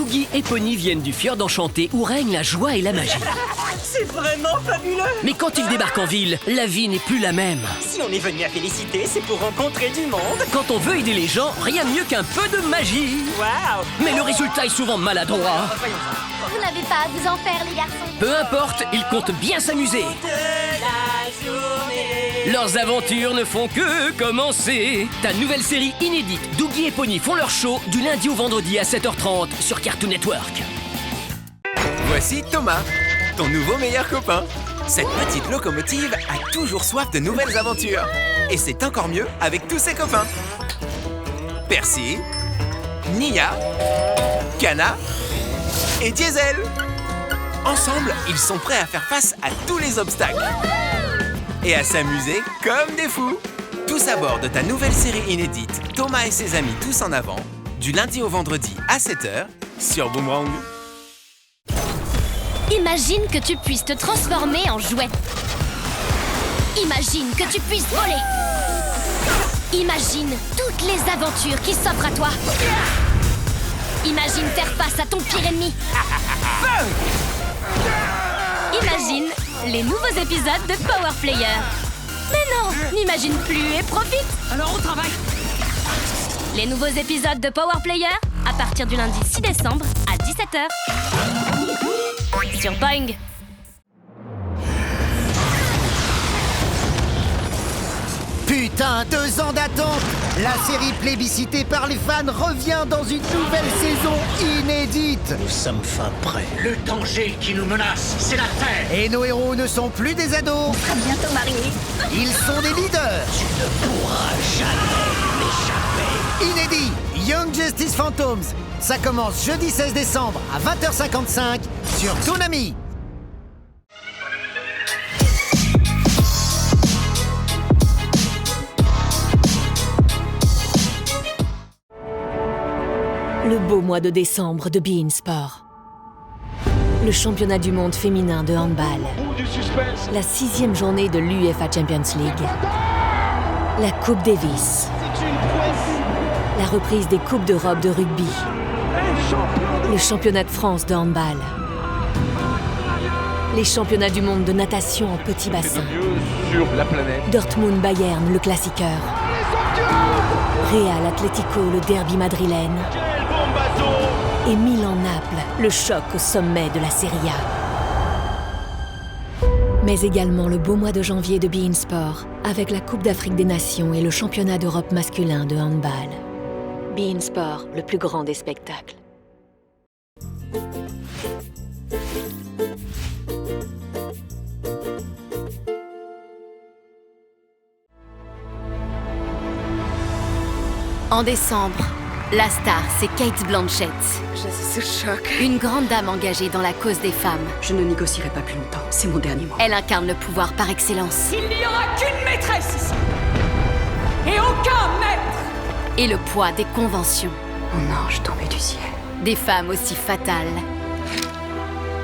Dougie et Pony viennent du fjord enchanté où règne la joie et la magie. C'est vraiment fabuleux! Mais quand ils débarquent en ville, la vie n'est plus la même. Si on est venu à Félicité, c'est pour rencontrer du monde. Quand on veut aider les gens, rien de mieux qu'un peu de magie. Waouh! Mais le résultat est souvent maladroit. Vous n'avez pas à vous en faire, les garçons. Peu importe, ils comptent bien s'amuser. Leurs aventures ne font que commencer. Ta nouvelle série inédite, Dougie et Pony font leur show du lundi au vendredi à 7h30 sur Cartoon Network. Voici Thomas, ton nouveau meilleur copain. Cette petite locomotive a toujours soif de nouvelles aventures. Et c'est encore mieux avec tous ses copains. Percy, Nia, Kana et Diesel. Ensemble, ils sont prêts à faire face à tous les obstacles. Et à s'amuser comme des fous. Tous à bord de ta nouvelle série inédite, Thomas et ses amis tous en avant, du lundi au vendredi à 7h sur Boomerang. Imagine que tu puisses te transformer en jouet. Imagine que tu puisses voler. Imagine toutes les aventures qui s'offrent à toi. Imagine faire face à ton pire ennemi. Imagine les nouveaux épisodes de Power Player. Mais non, n'imagine plus et profite. Alors on travaille. Les nouveaux épisodes de Power Player à partir du lundi 6 décembre à 17h. Sur Boing. Putain, 2 ans d'attente! La série plébiscitée par les fans revient dans une nouvelle saison inédite! Nous sommes fin prêts. Le danger qui nous menace, c'est la Terre. Et nos héros ne sont plus des ados! À bientôt mariés. Ils sont des leaders! Tu ne pourras jamais m'échapper. Inédit, Young Justice Phantoms. Ça commence jeudi 16 décembre à 20h55 sur Toonami. Le beau mois de décembre de beIN Sport. Le championnat du monde féminin de handball. La 6e journée de l'UEFA Champions League. La Coupe Davis. La reprise des Coupes d'Europe de rugby. Le championnat de France de handball. Les championnats du monde de natation en petit bassin. Sur la planète. Dortmund-Bayern, le classiqueur. Real Atlético, le derby madrilène. Et Milan-Naples, le choc au sommet de la Serie A. Mais également le beau mois de janvier de beIN Sport, avec la Coupe d'Afrique des Nations et le championnat d'Europe masculin de handball. beIN Sport, le plus grand des spectacles. En décembre, la star, c'est Cate Blanchett. J'ai ce choc. Une grande dame engagée dans la cause des femmes. Je ne négocierai pas plus longtemps. C'est mon dernier mot. Elle incarne le pouvoir par excellence. Il n'y aura qu'une maîtresse ici. Et aucun maître. Et le poids des conventions. Mon ange tombé du ciel. Des femmes aussi fatales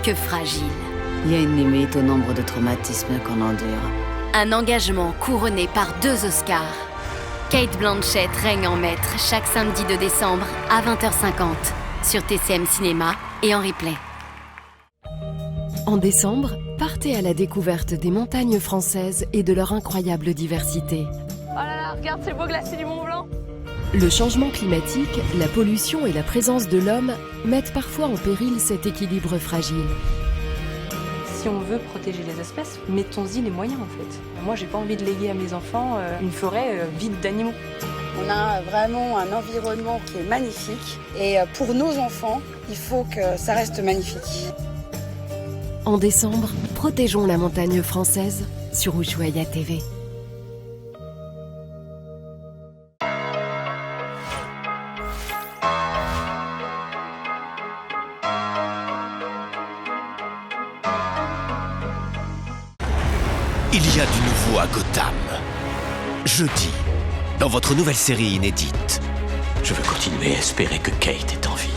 que fragiles. Il y a une limite au nombre de traumatismes qu'on endure. Un engagement couronné par 2 Oscars. Cate Blanchett règne en maître chaque samedi de décembre à 20h50 sur TCM Cinéma et en replay. En décembre, partez à la découverte des montagnes françaises et de leur incroyable diversité. Oh là là, regarde ces beaux glaciers du Mont Blanc. Le changement climatique, la pollution et la présence de l'homme mettent parfois en péril cet équilibre fragile. Si on veut protéger les espèces, mettons-y les moyens en fait. Moi, j'ai pas envie de léguer à mes enfants une forêt vide d'animaux. On a vraiment un environnement qui est magnifique et pour nos enfants, il faut que ça reste magnifique. En décembre, protégeons la montagne française sur Ushuaïa TV. Il y a du nouveau à Gotham. Jeudi, dans votre nouvelle série inédite. Je veux continuer à espérer que Kate est en vie.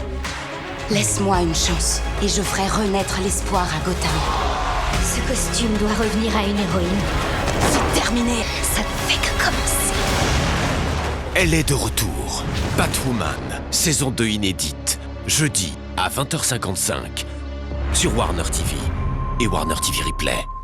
Laisse-moi une chance et je ferai renaître l'espoir à Gotham. Ce costume doit revenir à une héroïne. C'est terminé, ça ne fait que commencer. Elle est de retour. Batwoman, saison 2 inédite. Jeudi, à 20h55 sur Warner TV et Warner TV Replay.